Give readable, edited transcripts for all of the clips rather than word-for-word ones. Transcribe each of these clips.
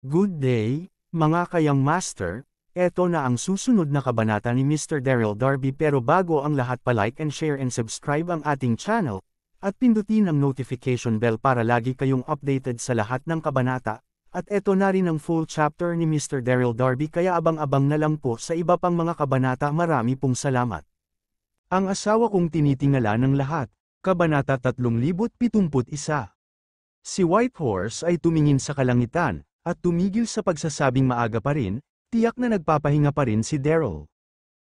Good day, mga kayang master, eto na ang susunod na kabanata ni Mr. Daryl Darby pero bago ang lahat pa-like and share and subscribe ang ating channel, at pindutin ang notification bell para lagi kayong updated sa lahat ng kabanata, at eto na rin ang full chapter ni Mr. Daryl Darby kaya abang-abang na lang po sa iba pang mga kabanata. Marami pong salamat. Ang asawa kong tinitingala ng lahat, Kabanata 3071. Si Whitehorse ay tumingin sa kalangitan, at tumigil sa pagsasabing maaga pa rin, tiyak na nagpapahinga pa rin si Daryl.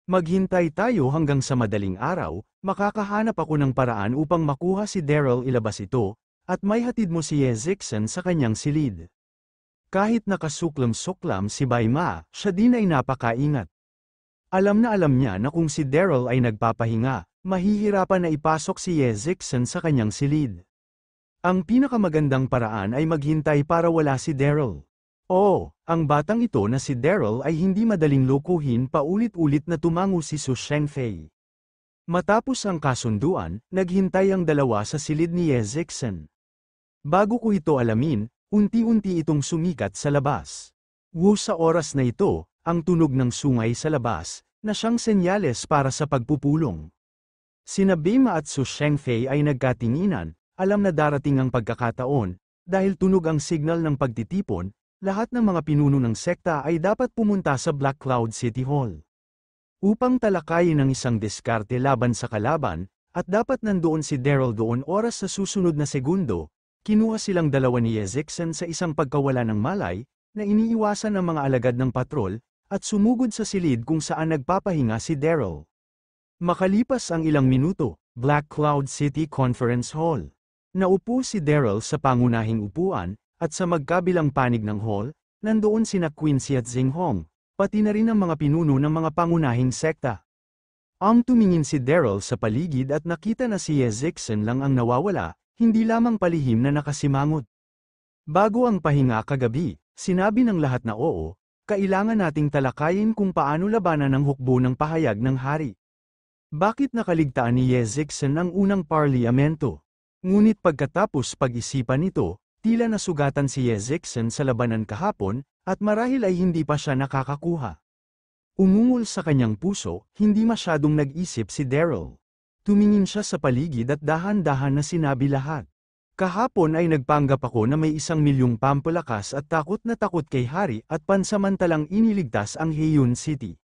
Maghintay tayo hanggang sa madaling araw, makakahanap ako ng paraan upang makuha si Daryl, ilabas ito, at may hatid mo si Ezekson sa kanyang silid. Kahit nakasuklam-suklam si Bayma, siya din ay napakaingat. Alam niya na kung si Daryl ay nagpapahinga, mahihirapan na ipasok si Ezekson sa kanyang silid. Ang pinakamagandang paraan ay maghintay para wala si Daryl. Oo, ang batang ito na si Daryl ay hindi madaling lokohin, paulit-ulit na tumango si Su Shengfei. Matapos ang kasunduan, naghintay ang dalawa sa silid ni Ezekson. Bago ko ito alamin, unti-unti itong sumikat sa labas. Sa oras na ito, ang tunog ng sungay sa labas, na siyang senyales para sa pagpupulong. Sina Bima at Su Shengfei ay nagkatinginan. Alam na darating ang pagkakataon, dahil tunog ang signal ng pagtitipon, lahat ng mga pinuno ng sekta ay dapat pumunta sa Black Cloud City Hall. Upang talakayin ang isang diskarte laban sa kalaban, at dapat nandoon si Daryl doon oras sa susunod na segundo, kinuha silang dalawa ni Ezekson sa isang pagkawala ng malay, na iniiwasan ng mga alagad ng patrol, at sumugod sa silid kung saan nagpapahinga si Daryl. Makalipas ang ilang minuto, Black Cloud City Conference Hall. Naupo si Daryl sa pangunahing upuan, at sa magkabilang panig ng hall, nandoon sina Quincy at Xinghong, pati na rin ang mga pinuno ng mga pangunahing sekta. Tumingin si Daryl sa paligid at nakita na si Ezekson lang ang nawawala, hindi lamang palihim na nakasimangot. Bago ang pahinga kagabi, sinabi ng lahat na oo, kailangan nating talakayin kung paano labanan ang hukbo ng pahayag ng hari. Bakit nakaligtaan ni Ezekson ang unang parliamento? Ngunit pagkatapos pag-isipan nito, tila nasugatan si Ezekson sa labanan kahapon, at marahil ay hindi pa siya nakakakuha. Umungol sa kanyang puso, hindi masyadong nag-isip si Daryl. Tumingin siya sa paligid at dahan-dahan na sinabi lahat. Kahapon ay nagpanggap ako na may 1,000,000 pampalakas at takot na takot kay Hari at pansamantalang iniligtas ang Heiyun City.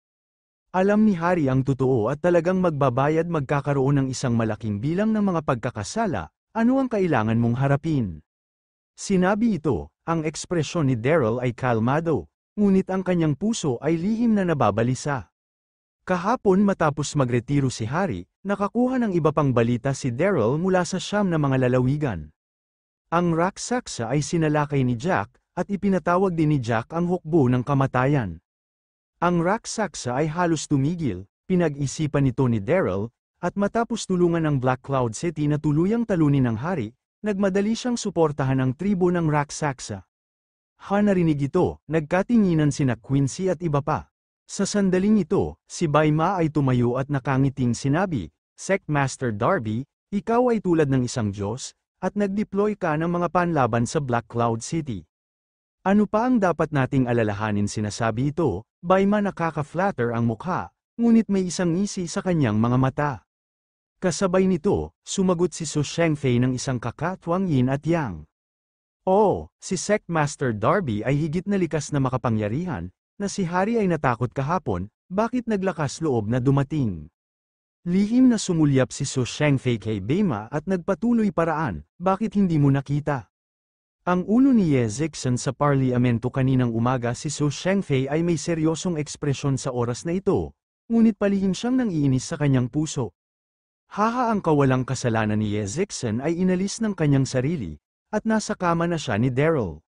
Alam ni Hari ang totoo at talagang magkakaroon ng isang malaking bilang ng mga pagkakasala. Ano ang kailangan mong harapin? Sinabi ito, ang ekspresyon ni Daryl ay kalmado, ngunit ang kanyang puso ay lihim na nababalisa. Kahapon matapos magretiro si Hari, nakakuha ng iba pang balita si Daryl mula sa siyam na mga lalawigan. Ang raksasa ay sinalakay ni Jack, at ipinatawag din ni Jack ang hukbo ng kamatayan. Ang raksasa ay halos tumigil, pinag-isipan nito ni Daryl, at matapos tulungan ng Black Cloud City na tuluyang talunin ng hari, nagmadali siyang suportahan ang tribo ng raksasa. Narinig ito, nagkatinginan sina Quincy at iba pa. Sa sandaling ito, si Bayma ay tumayo at nakangiting sinabi, Sect Master Darby, ikaw ay tulad ng isang Diyos, at nag-deploy ka ng mga panlaban sa Black Cloud City. Ano pa ang dapat nating alalahanin? Sinasabi ito, Bayma. Nakaka-flatter ang mukha, ngunit may isang ngisi sa kanyang mga mata. Kasabay nito, sumagot si Su Shengfei ng isang kakatwang yin at yang. Oo, si Sect Master Darby ay higit na likas na makapangyarihan, na si Hari ay natakot kahapon, bakit naglakas loob na dumating? Lihim na sumulyap si Su Shengfei kay Bema at nagpatuloy, paraan, bakit hindi mo nakita? Ang ulo ni Ezekson sa parliamento kaninang umaga. Si Su Shengfei ay may seryosong ekspresyon sa oras na ito, ngunit palihim siyang nangiinis sa kanyang puso. Ang kawalang kasalanan ni Ezekson ay inalis ng kanyang sarili, at nasa kama na siya ni Daryl.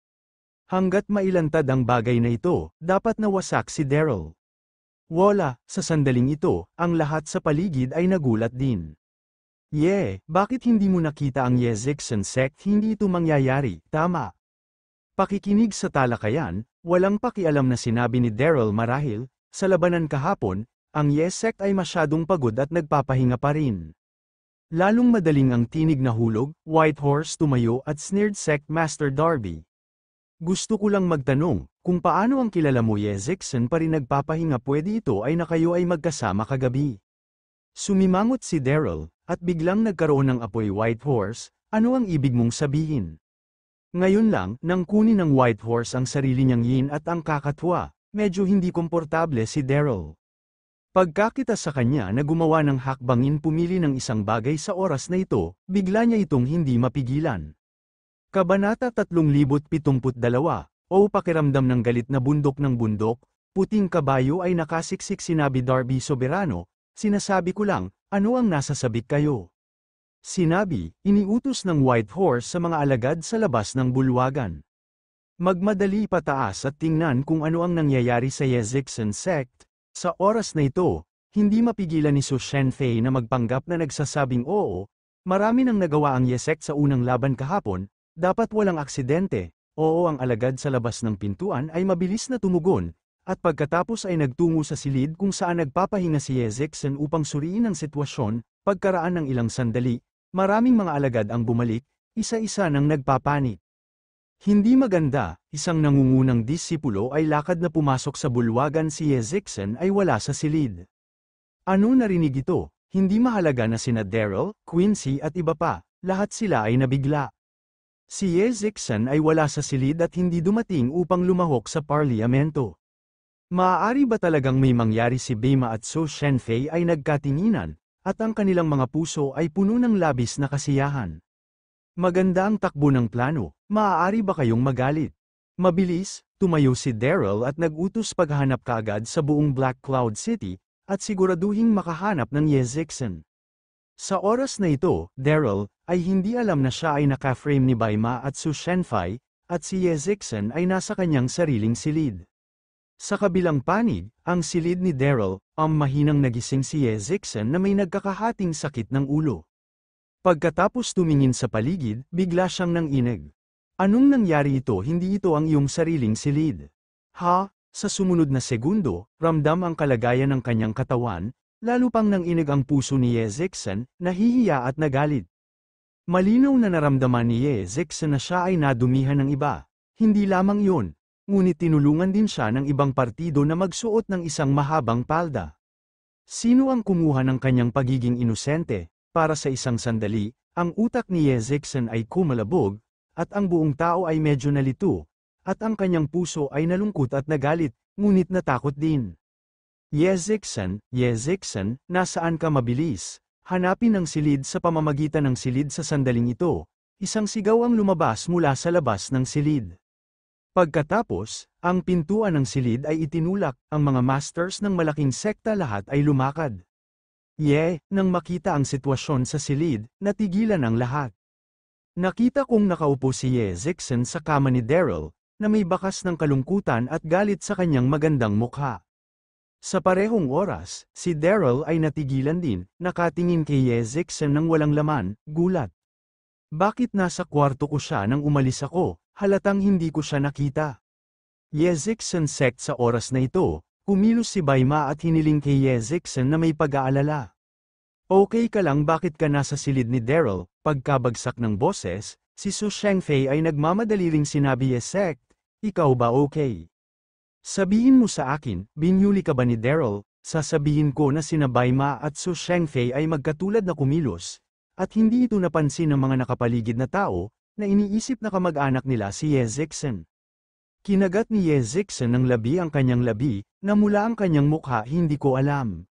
Hanggat mailantad ang bagay na ito, dapat nawasak si Daryl. Sa sandaling ito, ang lahat sa paligid ay nagulat din. Bakit hindi mo nakita ang Ezekson sect? Hindi ito mangyayari, tama. Pakikinig sa talakayan, walang pakialam na sinabi ni Daryl. Marahil, sa labanan kahapon, ang sect ay masyadong pagod at nagpapahinga pa rin. Lalong madaling ang tinig na hulog, Whitehorse tumayo at sneered Sect Master Darby. Gusto ko lang magtanong, kung paano ang kilala mo Yezekson pa rin nagpapahinga pwede ito ay na kayo ay magkasama kagabi. Sumimangot si Daryl, at biglang nagkaroon ng apoy White Horse, ano ang ibig mong sabihin? Ngayon lang, nang kunin ng White Horse ang sarili niyang yin at ang kakatwa, medyo hindi komportable si Daryl. Pagkakita sa kanya na gumawa ng hakbangin pumili ng isang bagay sa oras na ito, bigla niya itong hindi mapigilan. Kabanata 3072, o pakiramdam ng galit na bundok ng bundok, puting kabayo ay nakasiksik sinabi Darby Soberano, sinasabi ko lang, ano ang nasa sabik kayo? Sinabi, iniutos ng White Horse sa mga alagad sa labas ng bulwagan. Magmadali pataas at tingnan kung ano ang nangyayari sa Yezekson sect. Sa oras na ito, hindi mapigilan ni Su Shenfei na magpanggap na nagsasabing oo, marami nang nagawa ang Yezek sa unang laban kahapon, dapat walang aksidente, oo ang alagad sa labas ng pintuan ay mabilis na tumugon, at pagkatapos ay nagtungo sa silid kung saan nagpapahinga si Yezekson upang suriin ang sitwasyon, pagkaraan ng ilang sandali, maraming mga alagad ang bumalik, isa-isa nang nagpapanik. Hindi maganda, isang nangungunang disipulo ay lakad na pumasok sa bulwagan si Yezekson ay wala sa silid. Ano narinig ito? Hindi mahalaga na sina Daryl, Quincy at iba pa, lahat sila ay nabigla. Si Yezekson ay wala sa silid at hindi dumating upang lumahok sa parliamento. Maaari ba talagang may mangyari si Beima at Su Shenfei ay nagkatinginan, at ang kanilang mga puso ay puno ng labis na kasiyahan? Maganda ang takbo ng plano, maaari ba kayong magalit? Mabilis, tumayo si Daryl at nag-utos paghahanap kaagad sa buong Black Cloud City, at siguraduhing makahanap ng Yezekson. Sa oras na ito, Daryl, ay hindi alam na siya ay naka-frame ni Beima at Su Shenfei, at si Yezekson ay nasa kanyang sariling silid. Sa kabilang panig, ang silid ni Daryl, mahinang nagising si Yezekson na may nagkakahating sakit ng ulo. Pagkatapos tumingin sa paligid, bigla siyang nanginig. Anong nangyari ito? Hindi ito ang iyong sariling silid. Ha? Sa sumunod na segundo, ramdam ang kalagayan ng kanyang katawan, lalo pang nanginig ang puso ni Yezekson, nahihiya at nagalit. Malinaw na naramdaman ni Yezekson na siya ay nadumihan ng iba. Hindi lamang iyon, ngunit tinulungan din siya ng ibang partido na magsuot ng isang mahabang palda. Sino ang kumuha ng kanyang pagiging inosente? Para sa isang sandali, ang utak ni Yezekson ay kumalabog, at ang buong tao ay medyo nalito, at ang kanyang puso ay nalungkot at nagalit, ngunit natakot din. Yezekson, nasaan ka mabilis? Hanapin ang silid sa pamamagitan ng silid sa sandaling ito, isang sigaw ang lumabas mula sa labas ng silid. Pagkatapos, ang pintuan ng silid ay itinulak, ang mga masters ng malaking sekta lahat ay lumakad. Nang makita ang sitwasyon sa silid, natigilan ang lahat. Nakita kong nakaupo si Yezekson sa kama ni Daryl, na may bakas ng kalungkutan at galit sa kanyang magandang mukha. Sa parehong oras, si Daryl ay natigilan din, nakatingin kay Yezekson ng walang laman, gulat. Bakit nasa kwarto ko siya nang umalis ako, halatang hindi ko siya nakita? Yezekson sect sa oras na ito, kumilos si Beima at hiniling kay Yezekson na may pag-aalala. Okay ka lang bakit ka nasa silid ni Daryl? Pagkabagsak ng boses, si Su Shenfei ay nagmamadali ring sinabi Yezek, ikaw ba okay? Sabihin mo sa akin, binyuli ka ba ni Daryl? Sasabihin ko na sina Beima at Su Shenfei ay magkatulad na kumilos, at hindi ito napansin ng mga nakapaligid na tao, na iniisip na kamag-anak nila si Yezekson. Kinagat ni Yezekson ng labi ang kanyang labi, na mula ang kanyang mukha hindi ko alam.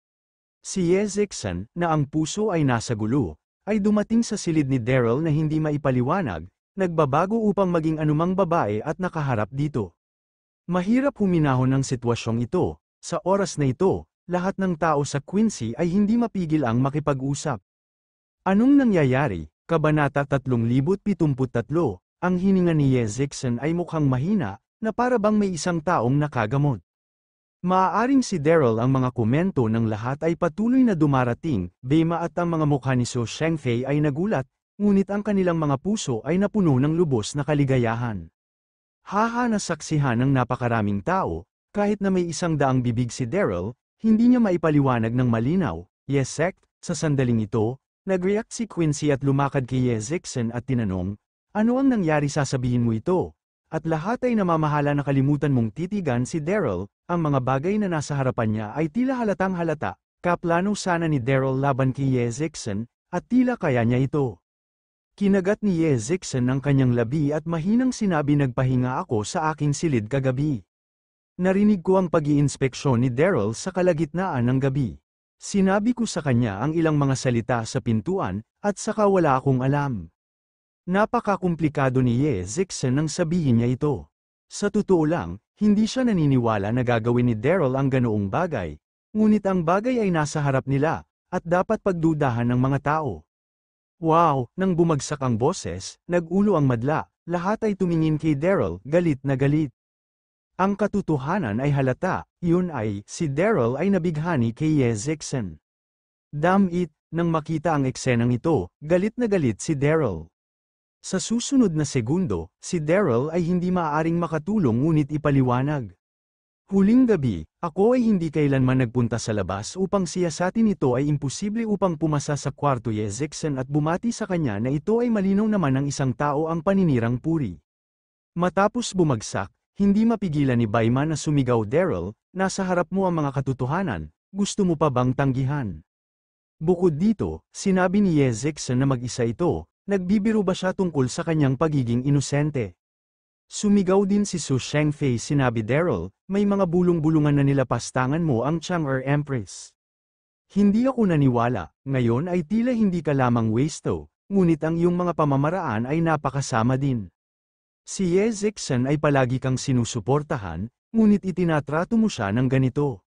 Si Yezekson, na ang puso ay nasa gulo, ay dumating sa silid ni Daryl na hindi maipaliwanag, nagbabago upang maging anumang babae at nakaharap dito. Mahirap huminahon ang sitwasyong ito, sa oras na ito, lahat ng tao sa Quincy ay hindi mapigil ang makipag-usap. Anong nangyayari? Kabanata 3073, ang hininga ni Yezekson ay mukhang mahina, na para bang may isang taong nakagamot. Maaaring si Daryl ang mga komento ng lahat ay patuloy na dumarating, Beima at ang mga mukha ni Su Shenfei ay nagulat, ngunit ang kanilang mga puso ay napuno ng lubos na kaligayahan. Haha nasaksihan ng napakaraming tao, kahit na may 100 bibig si Daryl, hindi niya maipaliwanag ng malinaw. Yezek, sa sandaling ito, nag-react si Quincy at lumakad kay Yezekson at tinanong, ano ang nangyari sasabihin mo ito? at lahat ay namamahala na kalimutan mong titigan si Daryl, ang mga bagay na nasa harapan niya ay tila halatang halata, kaplano sana ni Daryl laban kay Ye Ziegson, at tila kaya niya ito. Kinagat ni Ye Ziegson ang kanyang labi at mahinang sinabi, nagpahinga ako sa aking silid kagabi. Narinig ko ang pag-iinspeksyon ni Daryl sa kalagitnaan ng gabi. Sinabi ko sa kanya ang ilang mga salita sa pintuan, at saka wala akong alam. Napakakomplikado ni Ye Ziegson nang sabihin niya ito. Sa totoo lang, hindi siya naniniwala na gagawin ni Daryl ang ganoong bagay, ngunit ang bagay ay nasa harap nila, at dapat pagdudahan ng mga tao. Wow! Nang bumagsak ang boses, nag-ulo ang madla, lahat ay tumingin kay Daryl, galit na galit. Ang katotohanan ay halata, yun ay, si Daryl ay nabighani kay Ye Ziegson. Damn it, nang makita ang eksenang ito, galit na galit si Daryl. Sa susunod na segundo, si Daryl ay hindi maaaring makatulong ngunit ipaliwanag. Huling gabi, ako ay hindi kailanman nagpunta sa labas upang siyasatin ito, ay imposible upang pumasa sa kwarto Ye Ziegson at bumati sa kanya na ito ay malinaw naman ng isang tao ang paninirang puri. Matapos bumagsak, hindi mapigilan ni Baima na sumigaw, Daryl, nasa harap mo ang mga katotohanan, gusto mo pa bang tanggihan? Bukod dito, sinabi ni Ye Ziegson na mag-isa ito, nagbibiro ba siya tungkol sa kanyang pagiging inosente? Sumigaw din si Su Shengfei, sinabi, Daryl, may mga bulong-bulungan na nilapastangan mo ang Chang'er Empress. Hindi ako naniwala, ngayon ay tila hindi ka lamang wasto, ngunit ang iyong mga pamamaraan ay napakasama din. Si Ye Ziegson ay palagi kang sinusuportahan, ngunit itinatrato mo siya ng ganito.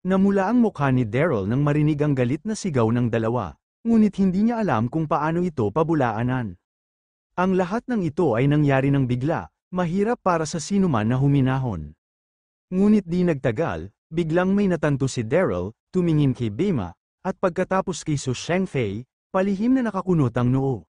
Namula ang mukha ni Daryl nang marinig ang galit na sigaw ng dalawa, ngunit hindi niya alam kung paano ito pabulaanan. Ang lahat ng ito ay nangyari ng bigla, mahirap para sa sinuman na huminahon. Ngunit di nagtagal, biglang may natanto si Daryl, tumingin kay Baima, at pagkatapos kay Su Shengfei, palihim na nakakunot ang noo.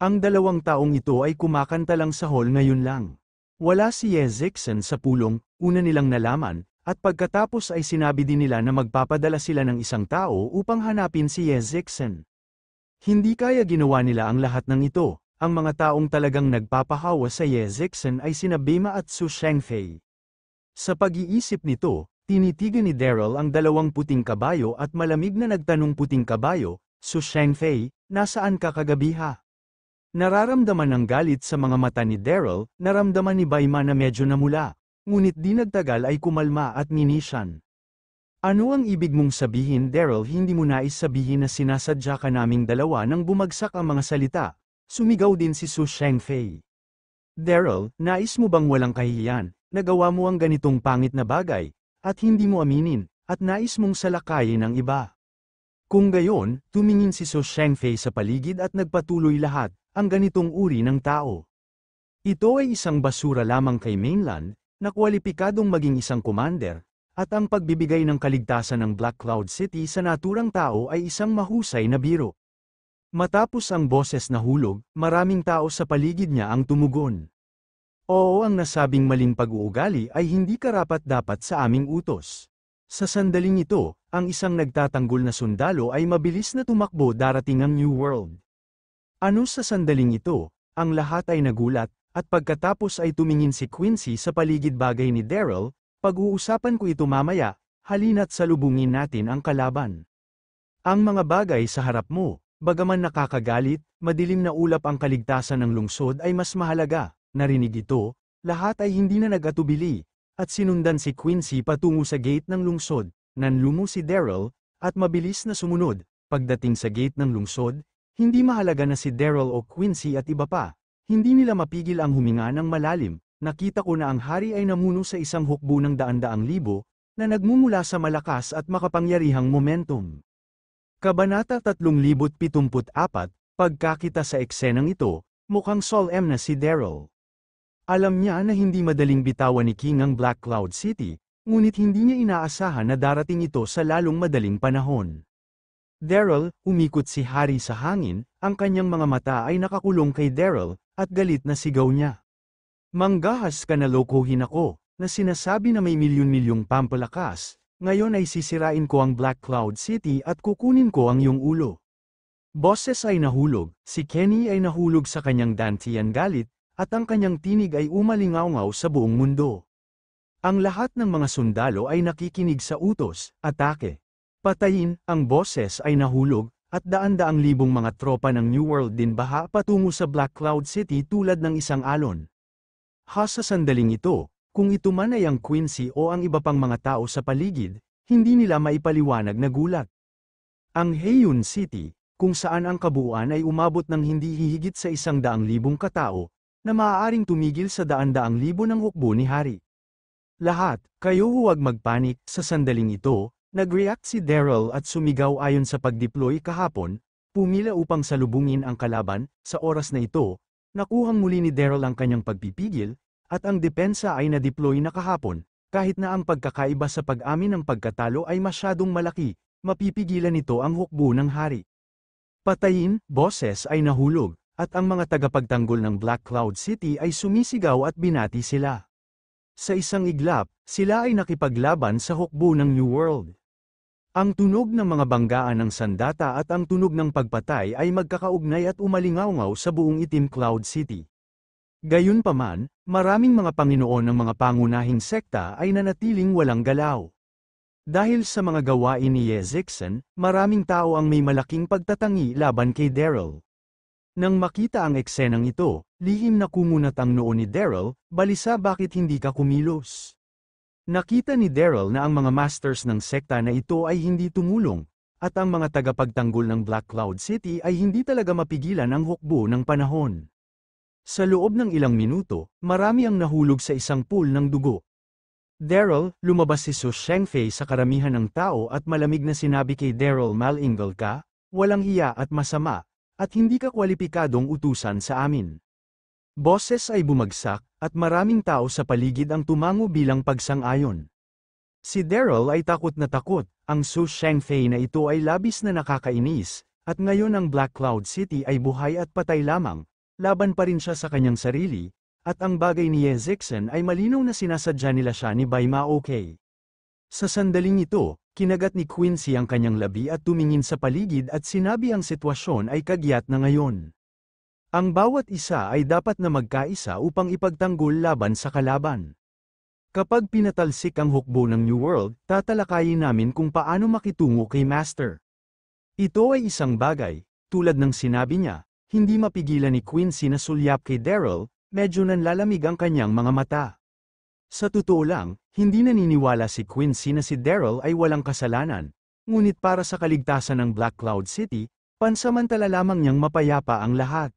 Ang dalawang taong ito ay kumakanta lang sa hall ngayon lang. Wala si Ye Ziegson sa pulong, una nilang nalaman, at pagkatapos ay sinabi din nila na magpapadala sila ng isang tao upang hanapin si Ye Ziegson. Hindi kaya ginawa nila ang lahat ng ito, ang mga taong talagang nagpapahawa sa Ye Ziegson ay sina Baima at Su Shengfei. Sa pag-iisip nito, tinitigan ni Daryl ang dalawang puting kabayo at malamig na nagtanong, puting kabayo, Su Shengfei, nasaan ka kagabi ha? Nararamdaman ng galit sa mga mata ni Daryl, naramdaman ni Baima na medyo namula, ngunit di nagtagal ay kumalma at ninisyan. Ano ang ibig mong sabihin, Daryl? Hindi mo nais sabihin na sinasadya ka naming dalawa nang bumagsak ang mga salita? Sumigaw din si Su Shengfei. Daryl, nais mo bang walang kahihiyan, nagawa mo ang ganitong pangit na bagay, at hindi mo aminin, at nais mong salakayin ang iba? Kung gayon, tumingin si Su Shengfei sa paligid at nagpatuloy, lahat ang ganitong uri ng tao. Ito ay isang basura lamang kay mainland, na kwalipikadong maging isang commander, at ang pagbibigay ng kaligtasan ng Black Cloud City sa naturang tao ay isang mahusay na biro. Matapos ang boses na hulog, maraming tao sa paligid niya ang tumugon. Oo, ang nasabing maling pag-uugali ay hindi karapat-dapat sa aming utos. Sa sandaling ito, ang isang nagtatanggol na sundalo ay mabilis na tumakbo, darating ang New World. Ano sa sandaling ito, ang lahat ay nagulat, at pagkatapos ay tumingin si Quincy sa paligid, bagay ni Daryl, pag-uusapan ko ito mamaya, halina't salubungin natin ang kalaban. Ang mga bagay sa harap mo, bagaman nakakagalit, madilim na ulap ang kaligtasan ng lungsod ay mas mahalaga. Narinig ito, lahat ay hindi na nag-atubili, at sinundan si Quincy patungo sa gate ng lungsod, nanlumo si Daryl, at mabilis na sumunod. Pagdating sa gate ng lungsod, hindi mahalaga na si Daryl o Quincy at iba pa, hindi nila mapigil ang huminga ng malalim. Nakita ko na ang hari ay namuno sa isang hukbo ng daan-daang libo, na nagmumula sa malakas at makapangyarihang momentum. Kabanata 3074, pagkakita sa eksenang ito, mukhang solemn na si Daryl. Alam niya na hindi madaling bitawan ni King ang Black Cloud City, ngunit hindi niya inaasahan na darating ito sa lalong madaling panahon. Daryl, umikot si hari sa hangin, ang kanyang mga mata ay nakakulong kay Daryl, at galit na sigaw niya. Manggahas ka na, lokohin ako, na sinasabi na may milyon-milyong pampalakas, ngayon ay sisirain ko ang Black Cloud City at kukunin ko ang iyong ulo. Boses ay nahulog, si Kenny ay nahulog sa kanyang dantian galit, at ang kanyang tinig ay umalingaw sa buong mundo. Ang lahat ng mga sundalo ay nakikinig sa utos, atake. Patayin, ang boses ay nahulog, at daan-daang libong mga tropa ng New World din baha patungo sa Black Cloud City tulad ng isang alon. Sa sandaling ito, kung ito man ay ang Quincy o ang iba pang mga tao sa paligid, hindi nila maipaliwanag na gulat. Ang Heiyun City, kung saan ang kabuuan ay umabot ng hindi hihigit sa 100,000 katao, na maaaring tumigil sa daan-daang libo ng hukbo ni Hari. Lahat, kayo huwag magpanik, sa sandaling ito, nag-react si Daryl at sumigaw ayon sa pag-deploy kahapon, pumila upang salubungin ang kalaban. Sa oras na ito, nakuhang muli ni Daryl ang kanyang pagpipigil, at ang depensa ay na-deploy na kahapon, kahit na ang pagkakaiba sa pag-amin ng pagkatalo ay masyadong malaki, mapipigilan nito ang hukbo ng hari. Patayin, boses ay nahulog, at ang mga tagapagtanggol ng Black Cloud City ay sumisigaw at binati sila. Sa isang iglap, sila ay nakipaglaban sa hukbo ng New World. Ang tunog ng mga banggaan ng sandata at ang tunog ng pagpatay ay magkakaugnay at umalingaw sa buong itim Cloud City. Gayunpaman, maraming mga Panginoon ng mga pangunahing sekta ay nanatiling walang galaw. Dahil sa mga gawain ni Yezixon, maraming tao ang may malaking pagtatangi laban kay Daryl. Nang makita ang eksenang ito, lihim na kumunat ang noo ni Daryl, balisa bakit hindi ka kumilos. Nakita ni Daryl na ang mga masters ng sekta na ito ay hindi tumulong, at ang mga tagapagtanggol ng Black Cloud City ay hindi talaga mapigilan ang hukbo ng panahon. Sa loob ng ilang minuto, marami ang nahulog sa isang pool ng dugo. Daryl, lumabas si Su Shengfei sa karamihan ng tao at malamig na sinabi kay Daryl, malingal ka, walang hiya at masama, at hindi ka kwalipikadong utusan sa amin. Boses ay bumagsak, at maraming tao sa paligid ang tumango bilang pagsang-ayon. Si Daryl ay takot na takot, ang Su Shengfei na ito ay labis na nakakainis, at ngayon ang Black Cloud City ay buhay at patay lamang. Laban pa rin siya sa kanyang sarili, at ang bagay ni Yezixon ay malinaw na sinasadya nila siya ni Baima okay. Sa sandaling ito, kinagat ni Quincy ang kanyang labi at tumingin sa paligid at sinabi ang sitwasyon ay kagyat na ngayon. Ang bawat isa ay dapat na magkaisa upang ipagtanggol laban sa kalaban. Kapag pinatalsik ang hukbo ng New World, tatalakayin namin kung paano makitungo kay Master. Ito ay isang bagay, tulad ng sinabi niya. Hindi mapigilan ni Quincy na sulyap kay Daryl, medyo nanlalamig ang kanyang mga mata. Sa totoo lang, hindi naniniwala si Quincy na si Daryl ay walang kasalanan, ngunit para sa kaligtasan ng Black Cloud City, pansamantala lamang niyang mapayapa ang lahat.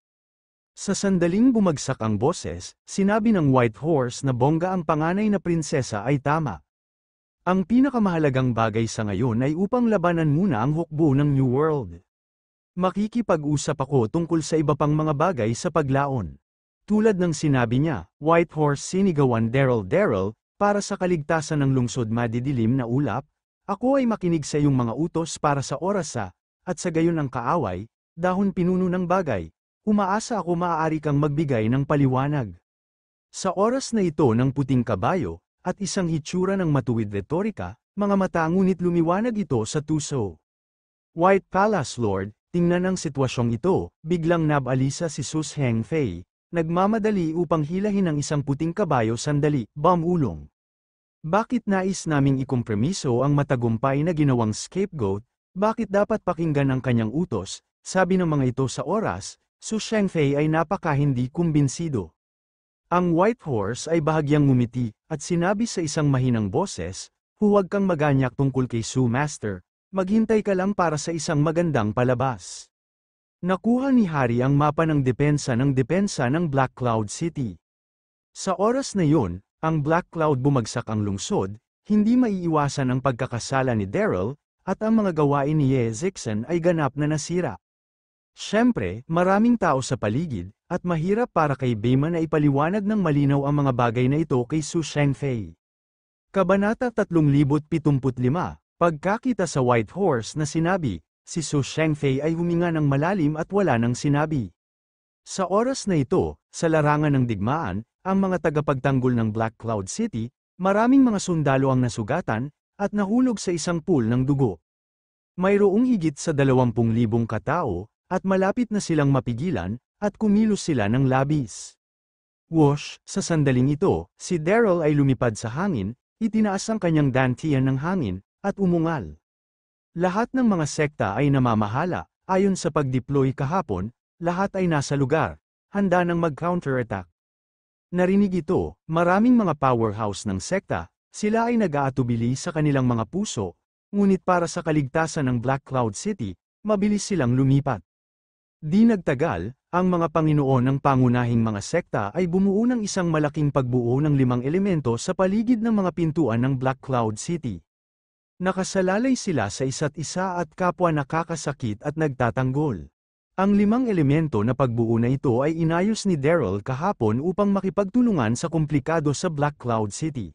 Sa sandaling bumagsak ang boses, sinabi ng White Horse na bongga ang panganay na prinsesa ay tama. Ang pinakamahalagang bagay sa ngayon ay upang labanan muna ang hukbo ng New World. Makikipag-usap ako tungkol sa iba pang mga bagay sa paglaon. Tulad ng sinabi niya, White Horse sinigawan Daryl, para sa kaligtasan ng lungsod madidilim na ulap, ako ay makinig sa iyong mga utos para sa orasa, at sa gayon ang kaaway, dahon pinuno ng bagay, umaasa ako maaari kang magbigay ng paliwanag. Sa oras na ito ng puting kabayo, at isang hitsura ng matuwid retorika, mga mata ngunit lumiwanag ito sa tuso. White Palace Lord, tingnan ang sitwasyong ito, biglang nabalisa si Su Shengfei, nagmamadali upang hilahin ang isang puting kabayo sandali, ulong. Bakit nais naming ikompromiso ang matagumpay na ginawang scapegoat, bakit dapat pakinggan ang kanyang utos, sabi ng mga ito sa oras, Su Shengfei ay napaka-hindi kumbinsido. Ang White Horse ay bahagyang ngumiti, at sinabi sa isang mahinang boses, huwag kang maganyak tungkol kay Su Master, maghintay ka lang para sa isang magandang palabas. Nakuha ni Hari ang mapa ng depensa ng Black Cloud City. Sa oras na yun, ang Black Cloud bumagsak ang lungsod, hindi maiiwasan ang pagkakasala ni Daryl, at ang mga gawain ni Yezixon ay ganap na nasira. Siyempre, maraming tao sa paligid, at mahirap para kay Baima na ipaliwanag ng malinaw ang mga bagay na ito kay Su Shengfei. Kabanata 375, Pagkakita sa White Horse na sinabi, si Su Shengfei ay huminga ng malalim at wala nang sinabi. Sa oras na ito, sa larangan ng digmaan, ang mga tagapagtanggol ng Black Cloud City, maraming mga sundalo ang nasugatan, at nahulog sa isang pool ng dugo. Mayroong higit sa 20,000 katao, at malapit na silang mapigilan, at kumilos sila ng labis. Whoosh, sa sandaling ito, si Daryl ay lumipad sa hangin, itinaas ang kanyang dantian ng hangin, at umungal. Lahat ng mga sekta ay namamahala, ayon sa pag-deploy kahapon, lahat ay nasa lugar, handa ng mag-counterattack. Narinig ito, maraming mga powerhouse ng sekta, sila ay nag-aatubili sa kanilang mga puso, ngunit para sa kaligtasan ng Black Cloud City, mabilis silang lumipat. Di nagtagal, ang mga Panginoon ng pangunahing mga sekta ay bumuo ng isang malaking pagbuo ng 5 elemento sa paligid ng mga pintuan ng Black Cloud City. Nakasalalay sila sa isa't isa at kapwa nakakasakit at nagtatanggol. Ang 5 elemento na pagbuo na ito ay inayos ni Daryl kahapon upang makipagtulungan sa komplikado sa Black Cloud City.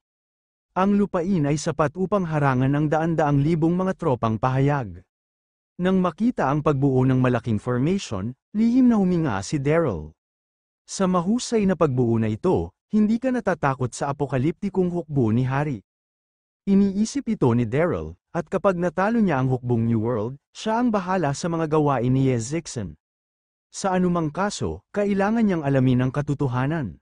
Ang lupain ay sapat upang harangan ang daan-daang libong mga tropang pahayag. Nang makita ang pagbuo ng malaking formation, lihim na huminga si Daryl. Sa mahusay na pagbuo na ito, hindi ka natatakot sa apokaliptikong hukbo ni Hari. Iniisip ito ni Daryl, at kapag natalo niya ang hukbong New World, siya ang bahala sa mga gawain ni Yezixon. Sa anumang kaso, kailangan niyang alamin ang katotohanan.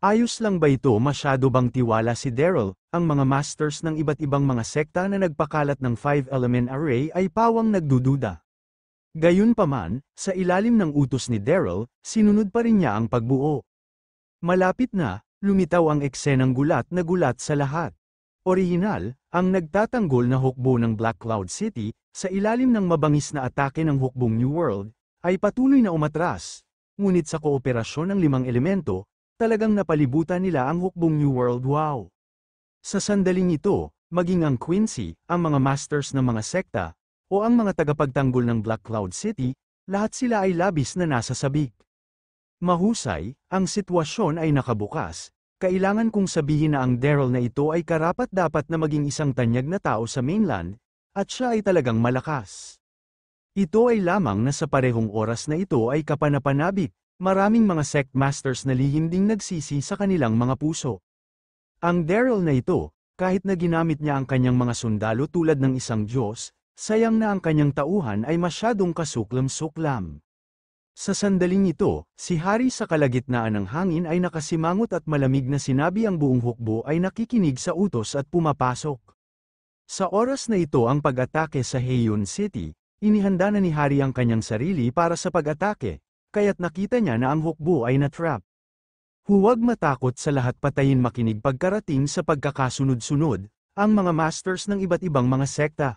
Ayos lang ba ito? Masyado bang tiwala si Daryl? Ang mga masters ng iba't ibang mga sekta na nagpakalat ng 5-element array ay pawang nagdududa. Gayunpaman, sa ilalim ng utos ni Daryl, sinunod pa rin niya ang pagbuo. Malapit na, lumitaw ang eksenang gulat na gulat sa lahat. Orihinal, ang nagtatanggol na hukbo ng Black Cloud City, sa ilalim ng mabangis na atake ng hukbong New World, ay patuloy na umatras. Ngunit sa kooperasyon ng 5 elemento, talagang napalibutan nila ang hukbong New World. Wow! Sa sandaling ito, maging ang Quincy, ang mga masters ng mga sekta, o ang mga tagapagtanggol ng Black Cloud City, lahat sila ay labis na nasa sabik. Mahusay, ang sitwasyon ay nakabukas. Kailangan kong sabihin na ang Daryl na ito ay karapat-dapat na maging isang tanyag na tao sa mainland, at siya ay talagang malakas. Ito ay lamang na sa parehong oras na ito ay kapanapanabik. Maraming mga sect masters na lihim ding nagsisi sa kanilang mga puso. Ang Daryl na ito, kahit na ginamit niya ang kanyang mga sundalo tulad ng isang Diyos, sayang na ang kanyang tauhan ay masyadong kasuklam-suklam. Sa sandaling ito, si Hari sa kalagitnaan ng hangin ay nakasimangot at malamig na sinabi ang buong hukbo ay nakikinig sa utos at pumapasok. Sa oras na ito ang pag-atake sa Heian City, inihanda na ni Hari ang kanyang sarili para sa pag-atake. Kaya't nakita niya na ang hukbo ay na-trap. Huwag matakot sa lahat, patayin makinig pagkarating sa pagkakasunod-sunod, ang mga masters ng iba't ibang mga sekta.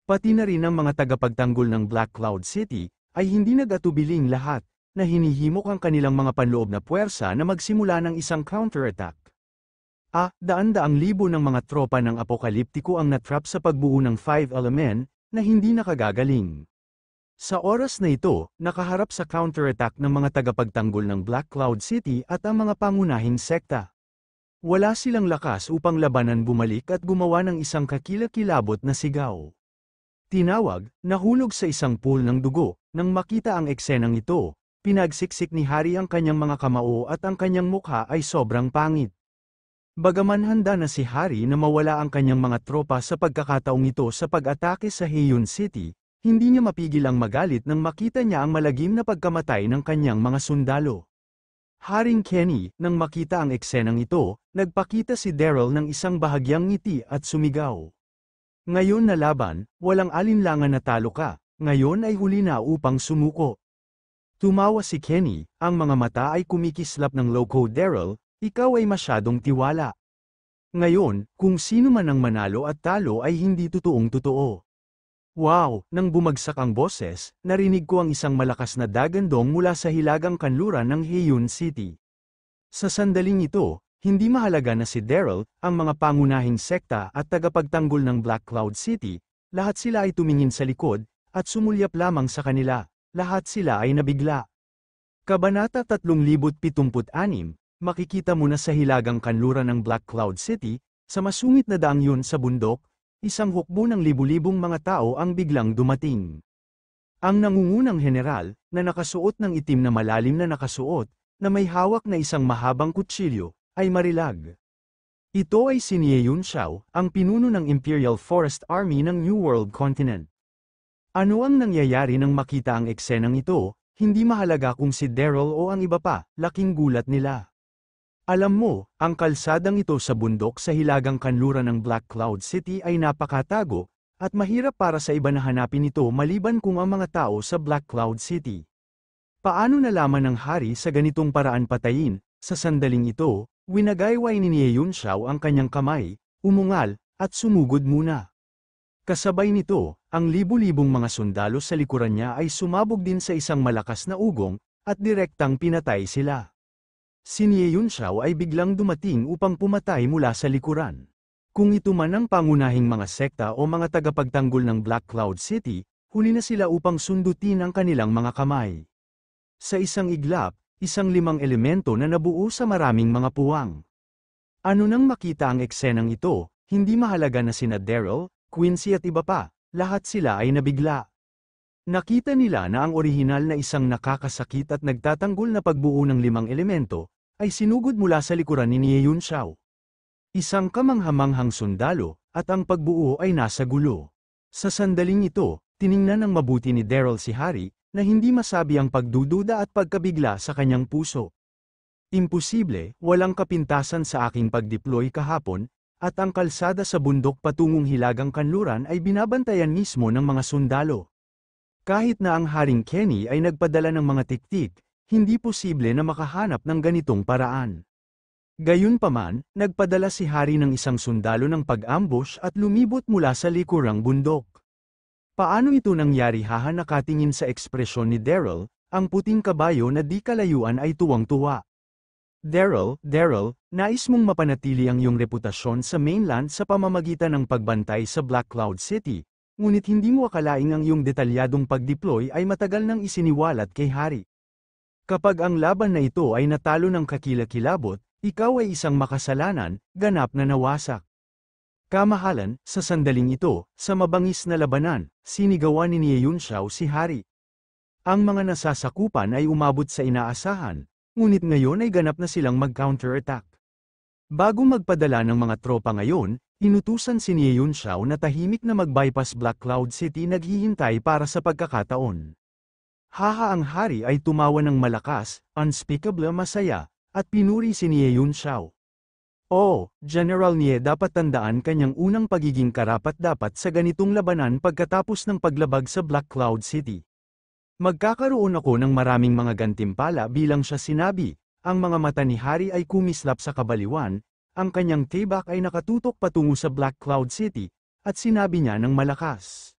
Pati na rin ang mga tagapagtanggol ng Black Cloud City, ay hindi nag-atubiling lahat, na hinihimok ang kanilang mga panloob na puwersa na magsimula ng isang counterattack. Daan-daang libo ng mga tropa ng apokaliptiko ang na-trap sa pagbuo ng 5-element, na hindi nakagagaling. Sa oras na ito, nakaharap sa counterattack ng mga tagapagtanggol ng Black Cloud City at ang mga pangunahing sekta. Wala silang lakas upang labanan, bumalik at gumawa ng isang kakilakilabot na sigaw. Tinawag, nahulog sa isang pool ng dugo, nang makita ang eksenang ito, pinagsiksik ni Hari ang kanyang mga kamao at ang kanyang mukha ay sobrang pangit. Bagaman handa na si Hari na mawala ang kanyang mga tropa sa pagkakataong ito sa pag-atake sa Heian City, hindi niya mapigil ang magalit nang makita niya ang malagim na pagkamatay ng kanyang mga sundalo. Haring Kenny, nang makita ang eksenang ito, nagpakita si Daryl ng isang bahagyang ngiti at sumigaw. Ngayon na laban, walang alinlangan na talo ka, ngayon ay huli na upang sumuko. Tumawa si Kenny, ang mga mata ay kumikislap ng loco. Daryl, ikaw ay masyadong tiwala. Ngayon, kung sino man ang manalo at talo ay hindi totoong totoo. Wow! Nang bumagsak ang boses, narinig ko ang isang malakas na dagandong mula sa hilagang kanluran ng Heian City. Sa sandaling ito, hindi mahalaga na si Daryl, ang mga pangunahing sekta at tagapagtanggol ng Black Cloud City, lahat sila ay tumingin sa likod, at sumulyap lamang sa kanila, lahat sila ay nabigla. Kabanata 376, makikita mo na sa hilagang kanluran ng Black Cloud City, sa masungit na daang yun sa bundok, isang hukbo ng libu-libong mga tao ang biglang dumating. Ang nangungunang general, na nakasuot ng itim na malalim na nakasuot, na may hawak na isang mahabang kutsilyo, ay marilag. Ito ay si Nie Yun Xiao, ang pinuno ng Imperial Forest Army ng New World Continent. Ano ang nangyayari nang makita ang eksenang ito? Hindi mahalaga kung si Daryl o ang iba pa, laking gulat nila. Alam mo, ang kalsadang ito sa bundok sa hilagang kanluran ng Black Cloud City ay napakatago, at mahirap para sa iba na hanapin ito maliban kung ang mga tao sa Black Cloud City. Paano nalaman ng hari sa ganitong paraan patayin? Sa sandaling ito, winagayway ni Yun Xiao ang kanyang kamay, umungal, at sumugod muna. Kasabay nito, ang libu-libong mga sundalo sa likuran niya ay sumabog din sa isang malakas na ugong, at direktang pinatay sila. Si Yun Xiao ay biglang dumating upang pumatay mula sa likuran. Kung ito man ang pangunahing mga sekta o mga tagapagtanggol ng Black Cloud City, huli na sila upang sundutin ang kanilang mga kamay. Sa isang iglap, isang 5 elemento na nabuo sa maraming mga puwang. Ano nang makita ang eksenang ito, hindi mahalaga na sina Daryl, Quincy at iba pa, lahat sila ay nabigla. Nakita nila na ang orihinal na isang nakakasakit at nagtatanggol na pagbuo ng 5 elemento, ay sinugod mula sa likuran ni Yun Xiao. Isang kamanghamanghang sundalo, at ang pagbuo ay nasa gulo. Sa sandaling ito, tiningnan ng mabuti ni Daryl si Hari, na hindi masabi ang pagdududa at pagkabigla sa kanyang puso. Imposible, walang kapintasan sa aking pag-deploy kahapon, at ang kalsada sa bundok patungong hilagang kanluran ay binabantayan mismo ng mga sundalo. Kahit na ang Haring Kenny ay nagpadala ng mga tiktik, hindi posible na makahanap ng ganitong paraan. Gayunpaman, nagpadala si Hari ng isang sundalo ng pag-ambush at lumibot mula sa likurang bundok. Paano ito nangyari? Nakatingin sa ekspresyon ni Daryl, ang puting kabayo na di kalayuan ay tuwang-tuwa. Daryl, nais mong mapanatili ang iyong reputasyon sa mainland sa pamamagitan ng pagbantay sa Black Cloud City, ngunit hindi mo akalaing ang iyong detalyadong pag-deploy ay matagal nang isiniwalat kay Hari. Kapag ang laban na ito ay natalo ng kakilakilabot, ikaw ay isang makasalanan, ganap na nawasak. Kamahalan, sa sandaling ito, sa mabangis na labanan, sinigawan ni Yun Xiao si Hari. Ang mga nasasakupan ay umabot sa inaasahan, ngunit ngayon ay ganap na silang mag-counterattack. Bago magpadala ng mga tropa ngayon, inutusan si Yun Xiao na tahimik na mag-bypass Black Cloud City naghihintay para sa pagkakataon. Ang hari ay tumawa ng malakas, unspeakable masaya, at pinuri si Yun Xiao. Oh, General Nie, dapat tandaan kanyang unang pagiging karapat-dapat sa ganitong labanan pagkatapos ng paglabag sa Black Cloud City. Magkakaroon ako ng maraming mga gantimpala bilang siya sinabi, ang mga mata ni Hari ay kumislap sa kabaliwan, ang kanyang tibak ay nakatutok patungo sa Black Cloud City, at sinabi niya ng malakas.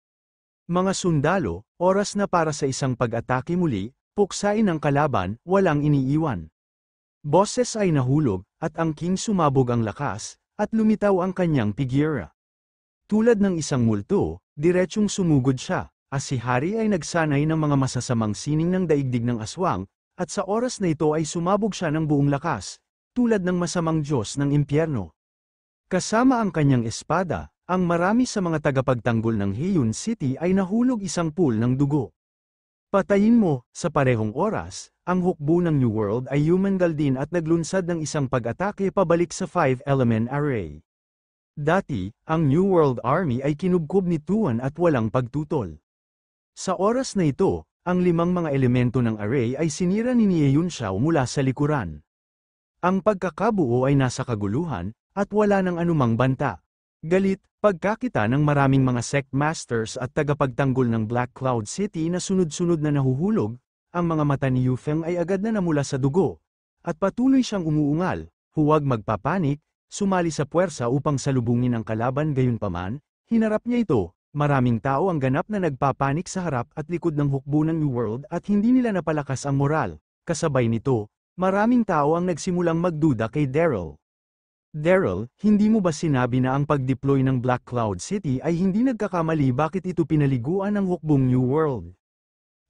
Mga sundalo, oras na para sa isang pag-atake muli, puksain ang kalaban, walang iniiwan. Boses ay nahulog, at ang king sumabog ang lakas, at lumitaw ang kanyang figura. Tulad ng isang multo, diretsyong sumugod siya, as si Hari ay nagsanay ng mga masasamang sining ng daigdig ng aswang, at sa oras na ito ay sumabog siya ng buong lakas, tulad ng masamang Diyos ng impyerno. Kasama ang kanyang espada, ang marami sa mga tagapagtanggol ng Heiyun City ay nahulog isang pool ng dugo. Patayin mo, sa parehong oras, ang hukbo ng New World ay humangal din at naglunsad ng isang pag-atake pabalik sa 5-element array. Dati, ang New World Army ay kinubkob ni Tuan at walang pagtutol. Sa oras na ito, ang 5 mga elemento ng array ay sinira ni Yun Xiao mula sa likuran. Ang pagkakabuo ay nasa kaguluhan, at wala ng anumang banta. Galit, pagkakita ng maraming mga sect masters at tagapagtanggol ng Black Cloud City na sunod-sunod na nahuhulog, ang mga mata ni Yu Feng ay agad na namula sa dugo. At patuloy siyang umuungal, huwag magpapanik, sumali sa puwersa upang salubungin ang kalaban. Gayunpaman, hinarap niya ito, maraming tao ang ganap na nagpapanik sa harap at likod ng hukbo ng New World at hindi nila napalakas ang moral. Kasabay nito, maraming tao ang nagsimulang magduda kay Daryl. Daryl, hindi mo ba sinabi na ang pag-deploy ng Black Cloud City ay hindi nagkakamali? Bakit ito pinaliguan ng hukbong New World?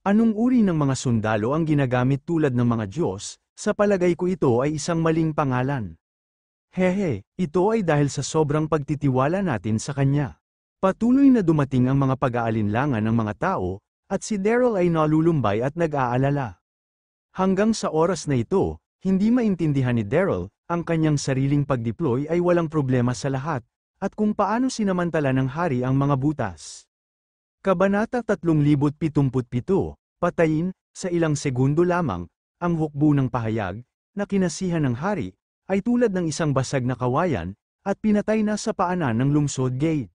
Anong uri ng mga sundalo ang ginagamit tulad ng mga Diyos? Sa palagay ko ito ay isang maling pangalan. Hehe, ito ay dahil sa sobrang pagtitiwala natin sa kanya. Patuloy na dumating ang mga pag-aalinlangan ng mga tao, at si Daryl ay nalulumbay at nag-aalala. Hanggang sa oras na ito, hindi maintindihan ni Daryl, ang kanyang sariling pag-deploy ay walang problema sa lahat, at kung paano sinamantala ng hari ang mga butas. Kabanata 3077, Patayin, sa ilang segundo lamang, ang hukbo ng pahayag, na kinasihan ng hari, ay tulad ng isang basag na kawayan, at pinatay na sa paanan ng lungsod gate.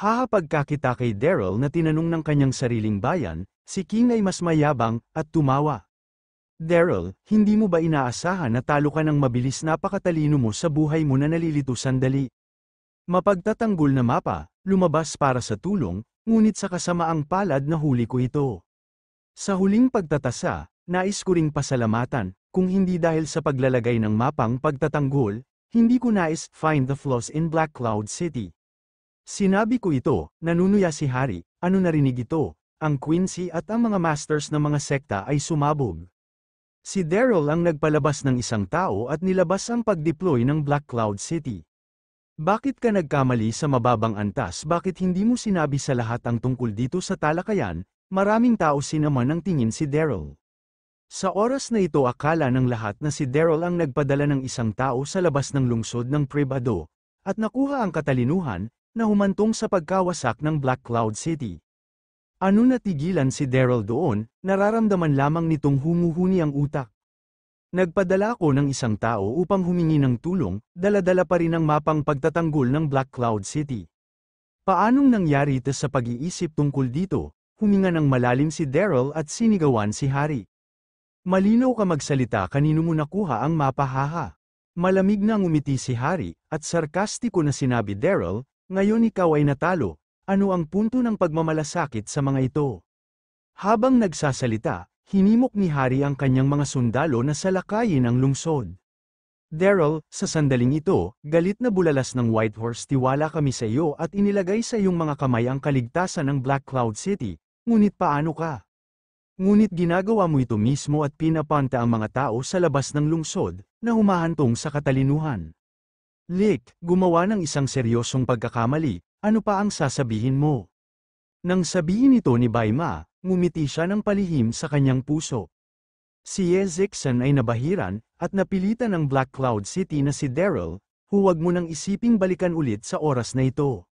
Pagkakita kay Daryl na tinanong ng kanyang sariling bayan, si King ay mas mayabang, at tumawa. Daryl, hindi mo ba inaasahan na talo ka ng mabilis napakatalino mo sa buhay mo na nalilito sandali? Mapagtatanggol na mapa, lumabas para sa tulong, ngunit sa kasamaang palad na huli ko ito. Sa huling pagtatasa, nais ko ring pasalamatan, kung hindi dahil sa paglalagay ng mapang pagtatanggol, hindi ko nais find the flaws in Black Cloud City. Sinabi ko ito, nanunuya si Hari, ano narinig ito, ang Quincy at ang mga masters ng mga sekta ay sumabog. Si Daryl ang nagpalabas ng isang tao at nilabas ang pag-deploy ng Black Cloud City. Bakit ka nagkamali sa mababang antas? Bakit hindi mo sinabi sa lahat ang tungkol dito sa talakayan? Maraming tao sinaman ang tingin si Daryl. Sa oras na ito akala ng lahat na si Daryl ang nagpadala ng isang tao sa labas ng lungsod ng pribado, at nakuha ang katalinuhan, na humantong sa pagkawasak ng Black Cloud City. Ano natigilan si Daryl doon, nararamdaman lamang nitong humuhuni ang utak. Nagpadala ako ng isang tao upang humingi ng tulong, dala-dala pa rin ang mapang pagtatanggol ng Black Cloud City. Paanong nangyari ito sa pag-iisip tungkol dito? Huminga ng malalim si Daryl at sinigawan si Hari. Malinaw ka magsalita, kanino mo nakuha ang mapa? Malamig na ngumiti si Hari, at sarkastiko na sinabi, Daryl, ngayon ikaw ay natalo, ano ang punto ng pagmamalasakit sa mga ito? Habang nagsasalita, hinimok ni Hari ang kanyang mga sundalo na salakayin ang lungsod. Daryl, sa sandaling ito, galit na bulalas ng Whitehorse, tiwala kami sa iyo at inilagay sa iyong mga kamay ang kaligtasan ng Black Cloud City, ngunit paano ka? Ngunit ginagawa mo ito mismo at pinapanta ang mga tao sa labas ng lungsod, na humahantong sa katalinuhan. Lick, gumawa ng isang seryosong pagkakamali, ano pa ang sasabihin mo? Nang sabihin ito ni Baima, ngumiti siya ng palihim sa kanyang puso. Si Ezekson ay nabahiran, at napilitan ng Black Cloud City na si Daryl, huwag mo nang isiping balikan ulit sa oras na ito.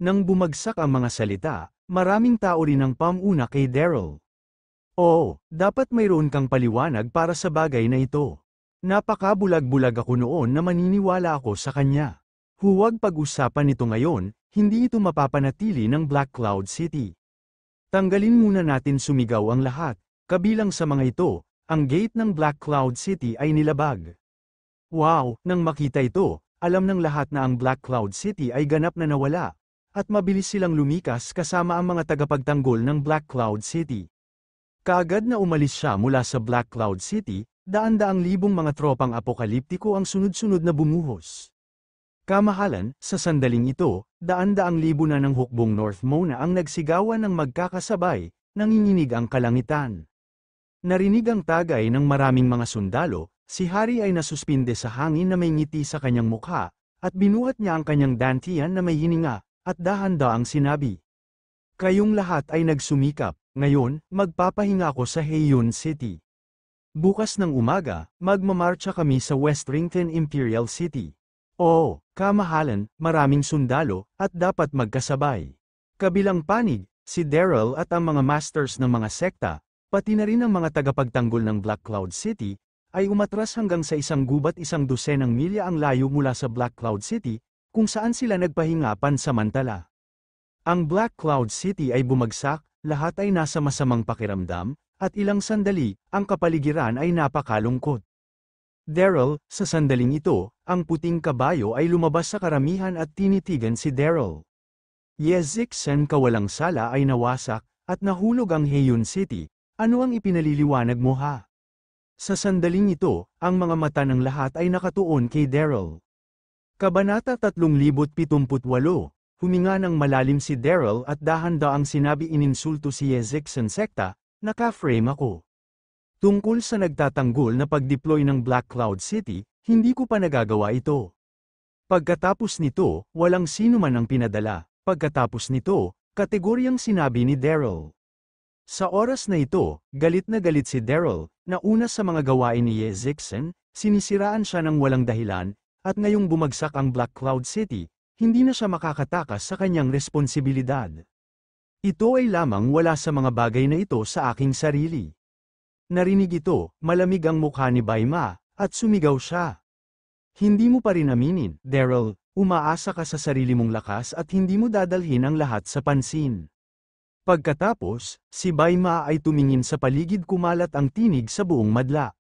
Nang bumagsak ang mga salita, maraming tao rin ang pamuna kay Daryl. Oo, dapat mayroon kang paliwanag para sa bagay na ito. Napakabulag-bulag ako noon na maniniwala ako sa kanya. Huwag pag-usapan ito ngayon, hindi ito mapapanatili ng Black Cloud City. Tanggalin muna natin, sumigaw ang lahat, kabilang sa mga ito, ang gate ng Black Cloud City ay nilabag. Wow, nang makita ito, alam ng lahat na ang Black Cloud City ay ganap na nawala, at mabilis silang lumikas kasama ang mga tagapagtanggol ng Black Cloud City. Kaagad na umalis siya mula sa Black Cloud City, daan-daang libong mga tropang apokaliptiko ang sunod-sunod na bumuhos. Kamahalan, sa sandaling ito, daan-daang libo na ng hukbong North Mona ang nagsigawan ng magkakasabay, nanginginig ang kalangitan. Narinig ang tagay ng maraming mga sundalo, si Hari ay nasuspinde sa hangin na may ngiti sa kanyang mukha, at binuhat niya ang kanyang dantian na may hininga, at dahan-daang sinabi. Kayong lahat ay nagsumikap, ngayon, magpapahinga ako sa Heiyun City. Bukas ng umaga, magmamarcha kami sa West Rington Imperial City. Oo, kamahalan, maraming sundalo, at dapat magkasabay. Kabilang panig, si Daryl at ang mga masters ng mga sekta, pati na rin ang mga tagapagtanggol ng Black Cloud City, ay umatras hanggang sa isang gubat 100 milya ang layo mula sa Black Cloud City, kung saan sila nagpahinga pansamantala. Ang Black Cloud City ay bumagsak, lahat ay nasa masamang pakiramdam, at ilang sandali, ang kapaligiran ay napakalungkot. Daryl, sa sandaling ito, ang puting kabayo ay lumabas sa karamihan at tinitigan si Daryl. Ezekson, kawalang sala ay nawasak, at nahulog ang Heiyun City, ano ang ipinaliliwanag mo ha? Sa sandaling ito, ang mga mata ng lahat ay nakatuon kay Daryl. Kabanata 378, huminga ng malalim si Daryl at dahan-daang sinabi, ininsulto si Ezekson sekta, naka-frame ako. Tungkol sa nagtatanggol na pag-deploy ng Black Cloud City, hindi ko pa nagagawa ito. Pagkatapos nito, walang sino man ang pinadala. Pagkatapos nito, kategoryang sinabi ni Daryl. Sa oras na ito, galit na galit si Daryl, na una sa mga gawain ni Ezekson, sinisiraan siya ng walang dahilan, at ngayong bumagsak ang Black Cloud City, hindi na siya makakatakas sa kanyang responsibilidad. Ito ay lamang wala sa mga bagay na ito sa aking sarili. Narinig ito, malamig ang mukha ni Baima, at sumigaw siya. Hindi mo pa rin aminin, Daryl, umaasa ka sa sarili mong lakas at hindi mo dadalhin ang lahat sa pansin. Pagkatapos, si Baima ay tumingin sa paligid, kumalat ang tinig sa buong madla.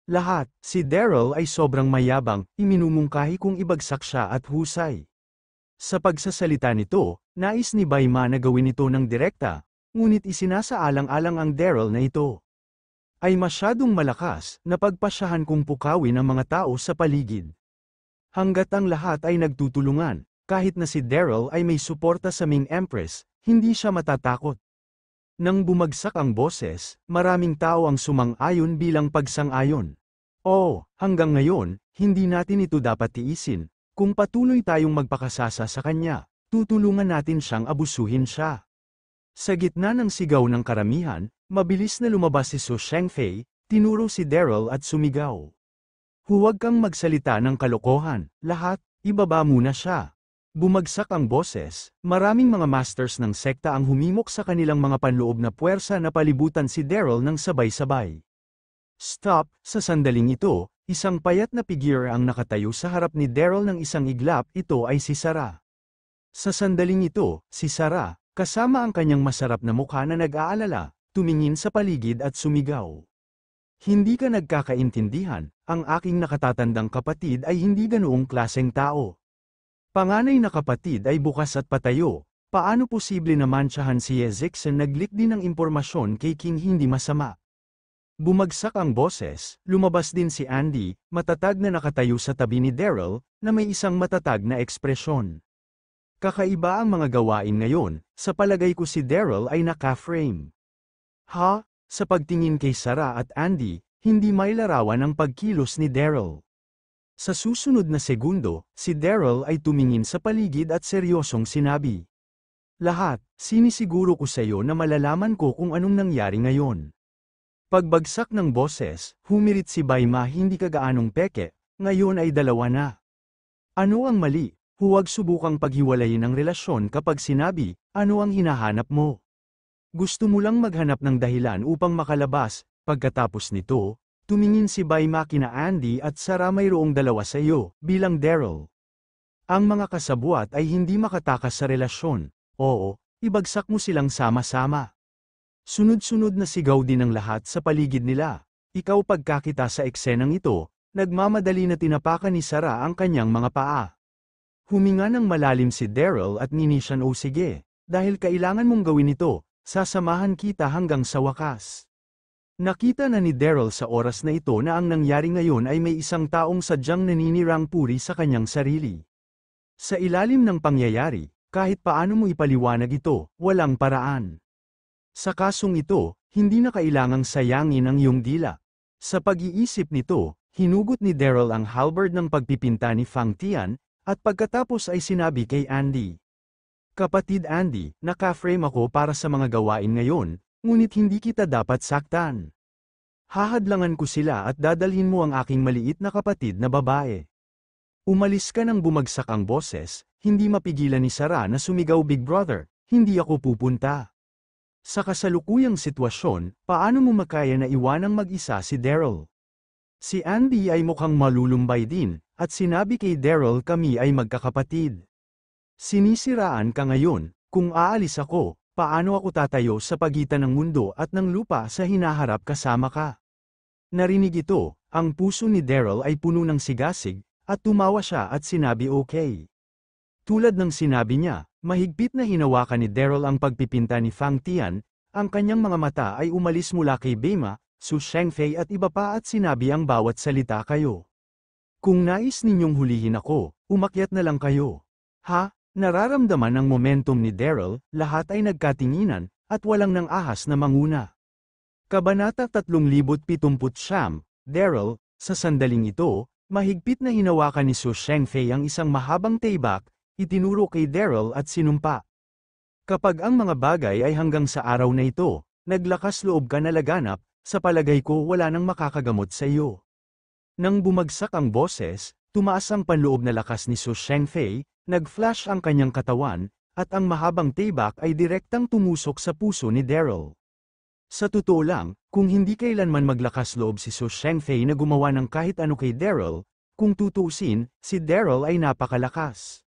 Lahat, si Daryl ay sobrang mayabang, iminumungkahi kung ibagsak siya at husay. Sa pagsasalita nito, nais ni Baima na gawin ito ng direkta, ngunit isinasaalang-alang ang Daryl na ito ay masyadong malakas, na pagpasyahan kung pukawin ang mga tao sa paligid. Hanggat ang lahat ay nagtutulungan, kahit na si Daryl ay may suporta sa Ming Empress, hindi siya matatakot. Nang bumagsak ang boses, maraming tao ang sumang-ayon bilang pagsang-ayon. Oh, hanggang ngayon, hindi natin ito dapat tiisin. Kung patuloy tayong magpakasasa sa kanya, tutulungan natin siyang abusuhin siya. Sa gitna ng sigaw ng karamihan, mabilis na lumabas si Su Shengfei, tinuro si Daryl at sumigaw. Huwag kang magsalita ng kalokohan, lahat, ibaba muna siya. Bumagsak ang boses, maraming mga masters ng sekta ang humimok sa kanilang mga panloob na puwersa na palibutan si Daryl ng sabay-sabay. Stop, sa sandaling ito, isang payat na figure ang nakatayo sa harap ni Daryl ng isang iglap, ito ay si Sarah. Sa sandaling ito, si Sarah, kasama ang kanyang masarap na mukha na nag-aalala, tumingin sa paligid at sumigaw. Hindi ka nagkakaintindihan, ang aking nakatatandang kapatid ay hindi ganoong klaseng tao. Panganay na kapatid ay bukas at patayo, paano posible na mantsahan si Ye Zixen? Nag-leak din ng impormasyon kay King, hindi masama. Bumagsak ang boses, lumabas din si Andy, matatag na nakatayo sa tabi ni Daryl, na may isang matatag na ekspresyon. Kakaiba ang mga gawain ngayon, sa palagay ko si Daryl ay naka-frame. Ha? Sa pagtingin kay Sarah at Andy, hindi may larawan ang pagkilos ni Daryl. Sa susunod na segundo, si Daryl ay tumingin sa paligid at seryosong sinabi. Lahat, sinisiguro ko sa iyo na malalaman ko kung anong nangyari ngayon. Pagbagsak ng boses, humirit si Baima, hindi ka gaanong peke, ngayon ay dalawa na. Ano ang mali? Huwag subukang paghiwalayin ang relasyon kapag sinabi, ano ang hinahanap mo? Gusto mo lang maghanap ng dahilan upang makalabas. Pagkatapos nito, tumingin si Baima kina Andy at Sarah, mayroong dalawa sa iyo, bilang Daryl. Ang mga kasabwat ay hindi makatakas sa relasyon. Oo, ibagsak mo silang sama-sama. Sunod-sunod na sigaw din ng lahat sa paligid nila. Ikaw, pagkakita sa eksenang ito, nagmamadali na tinapakan ni Sarah ang kanyang mga paa. Huminga ng malalim si Daryl at ninisyan, o sige, dahil kailangan mong gawin ito, sasamahan kita hanggang sa wakas. Nakita na ni Daryl sa oras na ito na ang nangyari ngayon ay may isang taong sadyang naninirang puri sa kanyang sarili. Sa ilalim ng pangyayari, kahit paano mo ipaliwanag ito, walang paraan. Sa kasong ito, hindi na kailangang sayangin ang iyong dila. Sa pag-iisip nito, hinugot ni Daryl ang halberd ng pagpipinta ni Fang Tian, at pagkatapos ay sinabi kay Andy. Kapatid Andy, naka-frame ako para sa mga gawain ngayon, ngunit hindi kita dapat saktan. Hahadlangan ko sila at dadalhin mo ang aking maliit na kapatid na babae. Umalis ka nang bumagsak ang boses, hindi mapigilan ni Sarah na sumigaw, Big Brother, hindi ako pupunta. Sa kasalukuyang sitwasyon, paano mo makaya na iwanang mag-isa si Daryl? Si Andy ay mukhang malulumbay din, at sinabi kay Daryl, kami ay magkakapatid. Sinisiraan ka ngayon, kung aalis ako, paano ako tatayo sa pagitan ng mundo at ng lupa sa hinaharap kasama ka? Narinig ito, ang puso ni Daryl ay puno ng sigasig, at tumawa siya at sinabi okay. Tulad ng sinabi niya, mahigpit na hinawakan ni Daryl ang pagpipinta ni Fang Tian, ang kanyang mga mata ay umalis mula kay Baima, Su Shengfei at iba pa at sinabi ang bawat salita kayo. Kung nais ninyong hulihin ako, umakyat na lang kayo. Ha? Nararamdaman ang momentum ni Daryl, lahat ay nagkatinginan, at walang nang ahas na manguna. Kabanata 3079, Daryl, sa sandaling ito, mahigpit na hinawakan ni Su Shengfei ang isang mahabang taybak, itinuro kay Daryl at sinumpa. Kapag ang mga bagay ay hanggang sa araw na ito, naglakas loob ka na laganap, sa palagay ko wala nang makakagamot sa iyo. Nang bumagsak ang boses, tumaas ang panloob na lakas ni Su Shengfei, nag-flash ang kanyang katawan, at ang mahabang taybak ay direktang tumusok sa puso ni Daryl. Sa totoo lang, kung hindi kailanman maglakas loob si Su Shengfei na gumawa ng kahit ano kay Daryl, kung tutuusin, si Daryl ay napakalakas.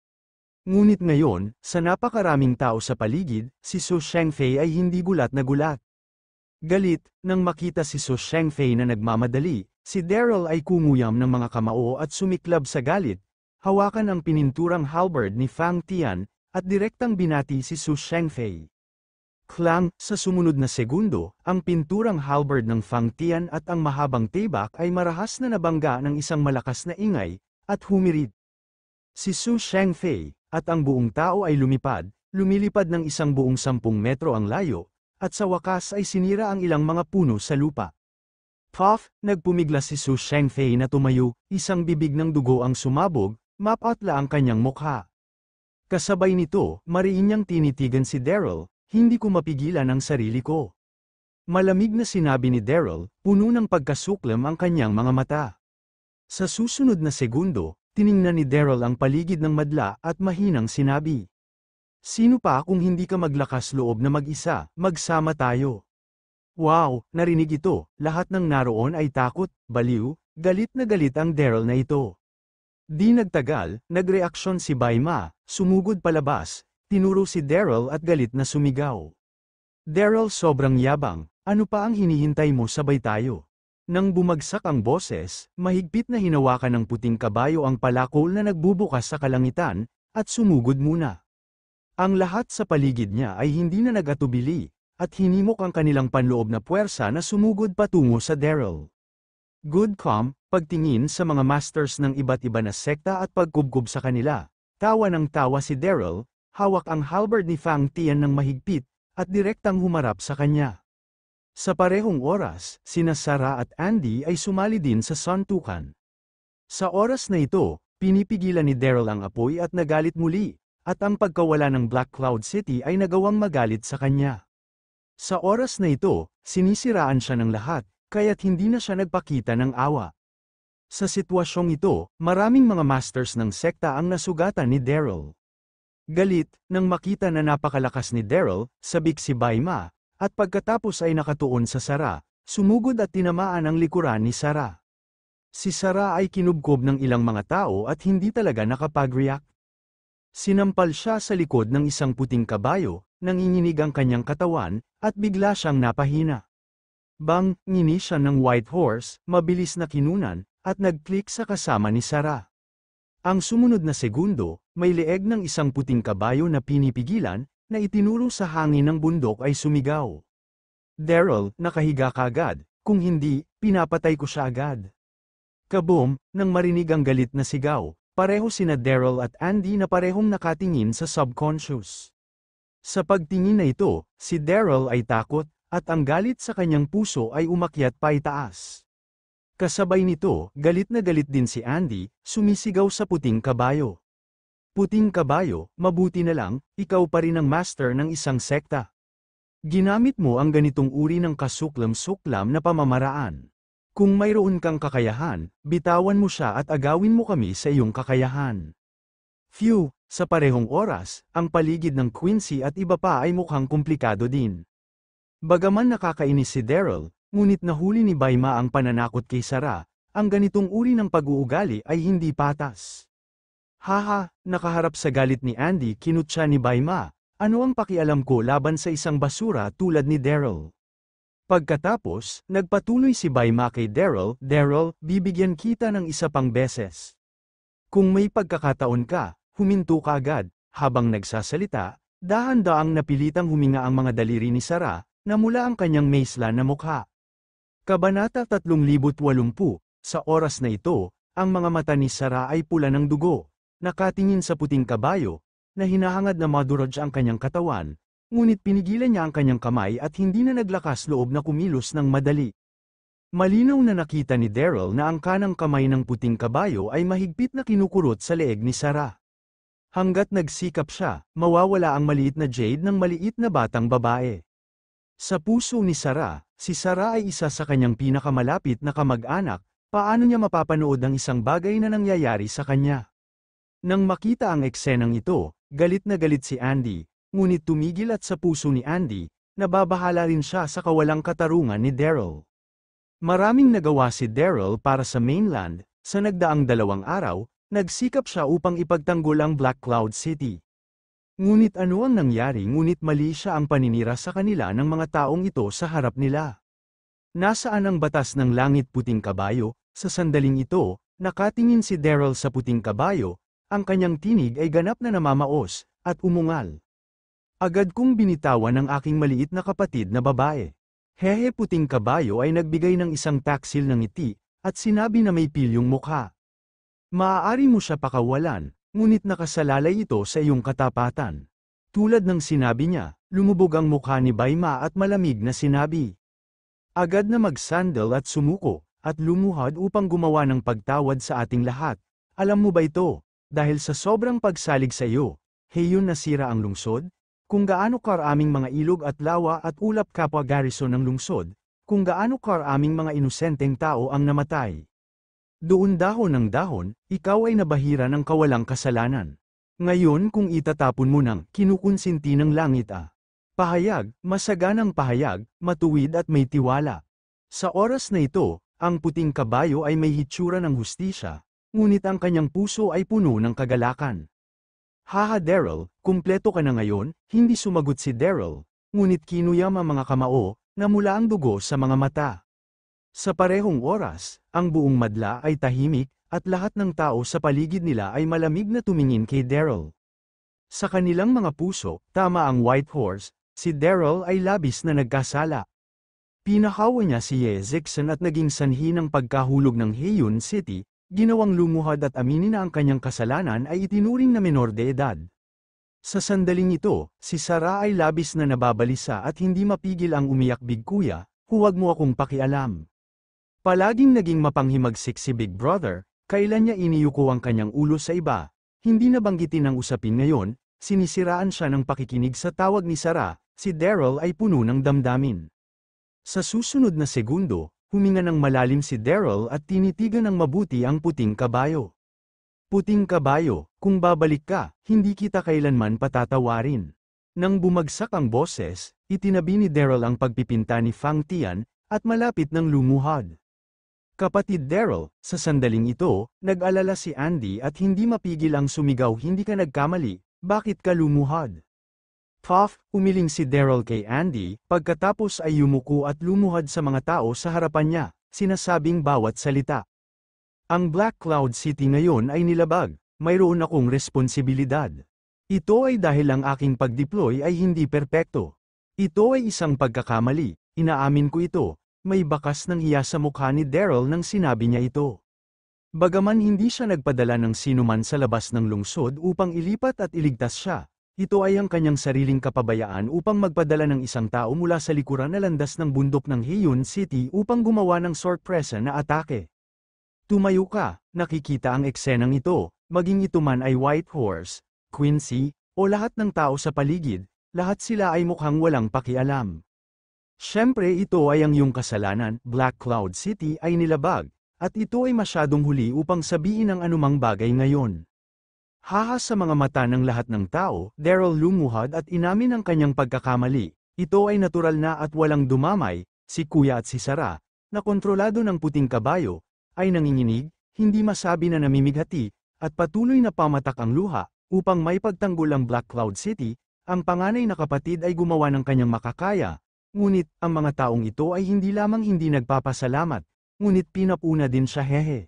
Ngunit ngayon, sa napakaraming tao sa paligid, si Su Shengfei ay hindi gulat na gulat. Galit, nang makita si Su Shengfei na nagmamadali, si Daryl ay kumuyam ng mga kamao at sumiklab sa galit, hawakan ang pininturang halberd ni Fang Tian, at direktang binati si Su Shengfei. Klang, sa sumunod na segundo, ang pinturang halberd ng Fang Tian at ang mahabang tibak ay marahas na nabangga ng isang malakas na ingay, at humirid. Si Su Shengfei, at ang buong tao ay lumilipad ng isang buong 10 metro ang layo, at sa wakas ay sinira ang ilang mga puno sa lupa. Puff, nagpumiglas si Su Shengfei na tumayo, isang bibig ng dugo ang sumabog, mapatla ang kanyang mukha. Kasabay nito, mariin niyang tinitigan si Daryl, hindi ko mapigilan ang sarili ko. Malamig na sinabi ni Daryl, puno ng pagkasuklam ang kanyang mga mata. Sa susunod na segundo, tiningnan ni Daryl ang paligid ng madla at mahinang sinabi. Sino pa kung hindi ka maglakas loob na mag-isa, magsama tayo. Wow, narinig ito, lahat ng naroon ay takot, baliw, galit na galit ang Daryl na ito. Di nagtagal, nagreaksyon si Bai Ma, sumugod palabas, tinuro si Daryl at galit na sumigaw. Daryl sobrang yabang, ano pa ang hinihintay mo sabay tayo? Nang bumagsak ang boses, mahigpit na hinawakan ng puting kabayo ang palakol na nagbubukas sa kalangitan, at sumugod muna. Ang lahat sa paligid niya ay hindi na nagatubili, at hinimok ang kanilang panloob na puwersa na sumugod patungo sa Daryl. Good calm, pagtingin sa mga masters ng iba't iba na sekta at pagkubkob sa kanila, tawa ng tawa si Daryl, hawak ang halberd ni Fang Tian ng mahigpit, at direktang humarap sa kanya. Sa parehong oras, sina Sarah at Andy ay sumali din sa suntukan. Sa oras na ito, pinipigilan ni Daryl ang apoy at nagalit muli, at ang pagkawala ng Black Cloud City ay nagawang magalit sa kanya. Sa oras na ito, sinisiraan siya ng lahat, kaya't hindi na siya nagpakita ng awa. Sa sitwasyong ito, maraming mga masters ng sekta ang nasugatan ni Daryl. Galit, nang makita na napakalakas ni Daryl, sabik si Bai Ma, at pagkatapos ay nakatuon sa Sarah, sumugod at tinamaan ang likuran ni Sarah. Si Sarah ay kinubkob ng ilang mga tao at hindi talaga nakapag-react. Sinampal siya sa likod ng isang puting kabayo, nanginginig ang kanyang katawan, at bigla siyang napahina. Bang, ngini siya ng white horse, mabilis na kinunan, at nag-click sa kasama ni Sarah. Ang sumunod na segundo, may leeg ng isang puting kabayo na pinipigilan, na itinuro sa hangin ng bundok ay sumigaw. Daryl, nakahiga ka agad, kung hindi, pinapatay ko siya agad. Kaboom, nang marinig ang galit na sigaw, pareho sina Daryl at Andy na parehong nakatingin sa subconscious. Sa pagtingin na ito, si Daryl ay takot, at ang galit sa kanyang puso ay umakyat pa itaas. Kasabay nito, galit na galit din si Andy, sumisigaw sa puting kabayo. Puting kabayo, mabuti na lang, ikaw pa rin ang master ng isang sekta. Ginamit mo ang ganitong uri ng kasuklam-suklam na pamamaraan. Kung mayroon kang kakayahan, bitawan mo siya at agawin mo kami sa iyong kakayahan. Phew, sa parehong oras, ang paligid ng Quincy at iba pa ay mukhang komplikado din. Bagaman nakakainis si Daryl, ngunit nahuli ni Bai Ma ang pananakot kay Sarah, ang ganitong uri ng pag-uugali ay hindi patas. Haha, nakaharap sa galit ni Andy kinutya ni Bai Ma, ano ang pakialam ko laban sa isang basura tulad ni Daryl. Pagkatapos, nagpatuloy si Bai Ma kay Daryl, Daryl, bibigyan kita ng isa pang beses. Kung may pagkakataon ka, huminto ka agad, habang nagsasalita, dahan-daang napilitang huminga ang mga daliri ni Sarah, na mula ang kanyang maisla na mukha. Kabanata 3080, sa oras na ito, ang mga mata ni Sarah ay pula ng dugo, nakatingin sa puting kabayo, na hinahangad na madurog ang kanyang katawan, ngunit pinigilan niya ang kanyang kamay at hindi na naglakas loob na kumilos ng madali. Malinaw na nakita ni Daryl na ang kanang kamay ng puting kabayo ay mahigpit na kinukurot sa leeg ni Sarah. Hanggat nagsikap siya, mawawala ang maliit na jade ng maliit na batang babae. Sa puso ni Sarah, si Sarah ay isa sa kanyang pinakamalapit na kamag-anak, paano niya mapapanood ang isang bagay na nangyayari sa kanya? Nang makita ang eksenang ito, galit na galit si Andy, ngunit tumigil at sa puso ni Andy, nababahala rin siya sa kawalang katarungan ni Daryl. Maraming nagawa si Daryl para sa mainland, Sa nagdaang 2 araw, nagsikap siya upang ipagtanggol ang Black Cloud City. Ngunit ano ang nangyari ngunit mali siya ang paninira sa kanila ng mga taong ito sa harap nila. Nasaan ang batas ng langit puting kabayo? Sa sandaling ito, nakatingin si Daryl sa puting kabayo, ang kanyang tinig ay ganap na namamaos, at umungal. Agad kong binitawan ang aking maliit na kapatid na babae. Hehe, puting kabayo ay nagbigay ng isang taksil ng ngiti, at sinabi na may pilyong mukha. Maaari mo siya pakawalan, ngunit nakasalalay ito sa iyong katapatan. Tulad ng sinabi niya, lumubog ang mukha ni Bayma at malamig na sinabi. Agad na magsandal at sumuko, at lumuhad upang gumawa ng pagtawad sa ating lahat. Alam mo ba ito? Dahil sa sobrang pagsalig sa iyo, heyon nasira ang lungsod? Kung gaano karaming mga ilog at lawa at ulap kapwa garrison ng lungsod, kung gaano karaming mga inosenteng tao ang namatay. Doon dahon ng dahon, ikaw ay nabahira ng kawalang kasalanan. Ngayon kung itatapon mo ng kinukonsinti ng langit pahayag, masaganang pahayag, matuwid at may tiwala. Sa oras na ito, ang puting kabayo ay may hitsura ng hustisya, ngunit ang kanyang puso ay puno ng kagalakan. Haha Daryl, kumpleto ka na ngayon, hindi sumagot si Daryl, ngunit kinuyam ang mga kamao, na mula ang dugo sa mga mata. Sa parehong oras, ang buong madla ay tahimik, at lahat ng tao sa paligid nila ay malamig na tumingin kay Daryl. Sa kanilang mga puso, tama ang White Horse, si Daryl ay labis na nagkasala. Pinakawa niya si Yezekson at naging sanhi ng pagkahulog ng Heyon City, ginawang lumuhad at aminin na ang kanyang kasalanan ay itinuring na menor de edad. Sa sandaling ito, si Sarah ay labis na nababalisa at hindi mapigil ang umiyak, Big Kuya, huwag mo akong pakialam. Palaging naging mapanghimagsik si Big Brother, kailan niya iniyuko ang kanyang ulo sa iba, hindi nabanggitin ang usapin ngayon, sinisiraan siya ng pakikinig sa tawag ni Sarah, si Daryl ay puno ng damdamin. Sa susunod na segundo, huminga ng malalim si Daryl at tinitigan ng mabuti ang puting kabayo. Puting kabayo, kung babalik ka, hindi kita kailanman patatawarin. Nang bumagsak ang boses, itinabi ni Daryl ang pagpipinta ni Fang Tian, at malapit ng lumuhad. Kapatid Daryl, sa sandaling ito, nag-alala si Andy at hindi mapigil ang sumigaw, hindi ka nagkamali, bakit ka lumuhad? Puff, umiling si Daryl kay Andy, pagkatapos ay yumuko at lumuhad sa mga tao sa harapan niya, sinasabing bawat salita. Ang Black Cloud City ngayon ay nilabag, mayroon akong responsibilidad. Ito ay dahil ang aking pag-deploy ay hindi perpekto. Ito ay isang pagkakamali, inaamin ko ito, may bakas ng hiya sa mukha ni Daryl nang sinabi niya ito. Bagaman hindi siya nagpadala ng sinuman sa labas ng lungsod upang ilipat at iligtas siya, ito ay ang kanyang sariling kapabayaan upang magpadala ng isang tao mula sa likuran na landas ng bundok ng Heyon City upang gumawa ng sorpresa na atake. Tumayo ka, nakikita ang eksenang ito, maging ito man ay White Horse, Quincy, o lahat ng tao sa paligid, lahat sila ay mukhang walang pakialam. Siyempre ito ay ang iyong kasalanan, Black Cloud City ay nilabag, at ito ay masyadong huli upang sabihin ang anumang bagay ngayon. Haha sa mga mata ng lahat ng tao, Daryl lumuhad at inamin ang kanyang pagkakamali. Ito ay natural na at walang dumamay, si Kuya at si Sarah, na kontrolado ng puting kabayo, ay nanginginig, hindi masabi na namimighati, at patuloy na pamatak ang luha, upang may pagtanggol ang Black Cloud City, ang panganay na kapatid ay gumawa ng kanyang makakaya, ngunit, ang mga taong ito ay hindi lamang hindi nagpapasalamat, ngunit pinapuna din siya hehe.